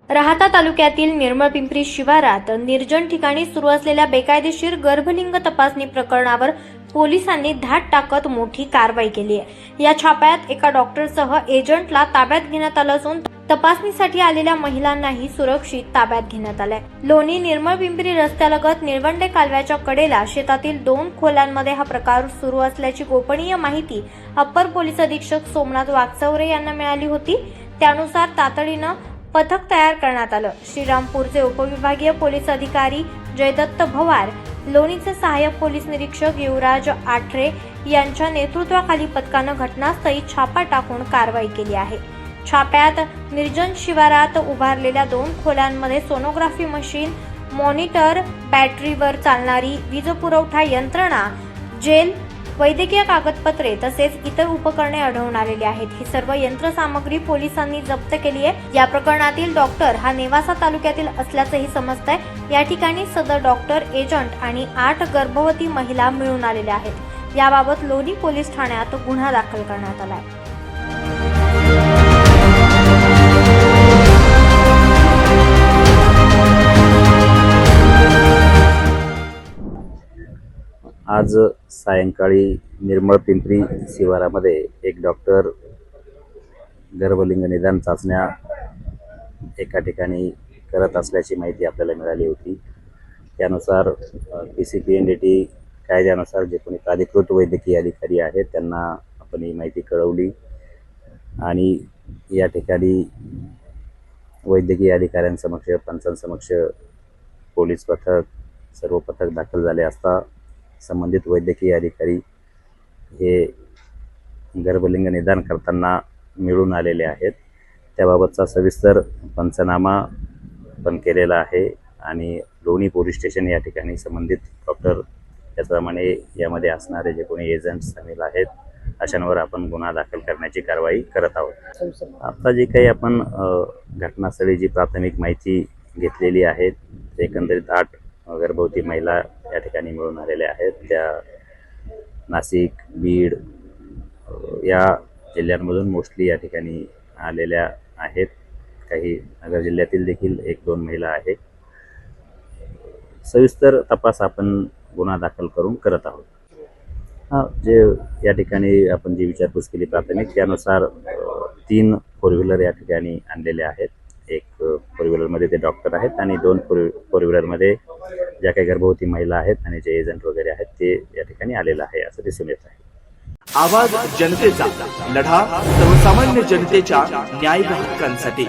राहाता तालुक्यातील निर्मळपिंपरी शिवारात निर्जन ठिकाणी सुरू असलेल्या बेकायदेशीर गर्भलिंग तपासणी प्रकरणावर पोलिसांनी धाड टाकत मोठी कारवाई केली आहे। या छाप्यात एका डॉक्टरसह एजंटला ताब्यात घेण्यात आलं असून तपासणीसाठी आलेल्या महिलांनाही सुरक्षित ताब्यात घेण्यात आलंय। लोणी निर्मळपिंपरी रस्त्यालगत निळवंडे कालव्याच्या कडेला शेतातील 2 खोल्यांमध्ये हा प्रकार सुरू असल्याची गोपनीय माहिती अप्पर पोलीस अधीक्षक सोमनाथ वागचौरे यांना मिळाली होती। त्यानुसार तातडीनं पथक तयार करण्यात आलं। श्रीरामपूरचे उपविभागीय पोलीस अधिकारी जयदत्त भवार, लोणीचे सहाय्यक पोलीस निरीक्षक युवराज आठरे यांच्या नेतृत्वाखाली पथकानं घटनास्थळी छापा टाकून कारवाई केली आहे। छाप्यात निर्जन शिवारात उभारलेल्या 2 खोल्यांमध्ये सोनोग्राफी मशीन, मॉनिटर, बॅटरीवर चालणारी वीज पुरवठा यंत्रणा, जेल, वैद्यकीय कागदपत्रे तसेच इतर उपकरणे आढळून आलेली आहेत। ही सर्व यंत्रसामग्री पोलिसांनी जप्त केली आहे। या प्रकरणातील डॉक्टर हा नेवासा तालुक्यातील असल्याचंही समजतंय। या ठिकाणी सदर डॉक्टर, एजंट आणि 8 गर्भवती महिला मिळून आलेल्या आहेत। याबाबत लोणी पोलीस ठाण्यात गुन्हा दाखल करण्यात आलाय। आज सायंकाळी निर्मळपिंपरी शिवारामध्ये एक डॉक्टर गर्भलिंग निदान चाचण्या एका ठिकाणी करत असल्याची माहिती आपल्याला मिळाली होती। त्यानुसार PCPNDT कायद्यानुसार जे कोणी अधिकृत वैद्यकीय अधिकारी आहेत त्यांना आपण ही माहिती कळवली आणि या ठिकाणी वैद्यकीय अधिकाऱ्यांसमक्ष, पंचांसमक्ष पोलीस पथक, सर्व पथक दाखल झाले असता संबंधित वैद्यकीय अधिकारी हे गर्भलिंग निदान करताना मिळून आलेले आहेत। त्याबाबतचा सविस्तर पंचनामा पण केलेला आहे आणि लोणी पोलीस स्टेशन या ठिकाणी संबंधित डॉक्टर, त्याचप्रमाणे यामध्ये असणारे जे कोणी एजंट सामील आहेत अशांवर आपण गुन्हा दाखल करण्याची कारवाई करत आहोत। आता जे काही आपण घटनास्थळी जी प्राथमिक माहिती घेतलेली आहे, एकंदरीत 8 गर्भवती महिला या ठिकाणी मिळून आलेल्या आहेत। त्या नाशिक, बीड या जिल्ह्यांमधून मोस्टली या ठिकाणी आलेल्या आहेत। काही नगर जिल्ह्यातील देखील 1-2 महिला आहेत। सविस्तर तपास आपण गुन्हा दाखल करून करत आहोत। जे या ठिकाणी आपण जी विचारपूस केली प्राथमिक, त्यानुसार 3 4 व्हीलर या ठिकाणी आणलेले आहेत। एक 4 व्हीलरमध्ये ते डॉक्टर आहेत आणि 2 4 व्हीलरमध्ये ज्या काही गर्भवती महिला आहेत आणि जे एजंट वगैरे आहेत ते या ठिकाणी आलेलं आहे असं दिसून येत आहे। आवाज जनतेचा, लढा सर्वसामान्य जनतेच्या न्याय हक्कांसाठी।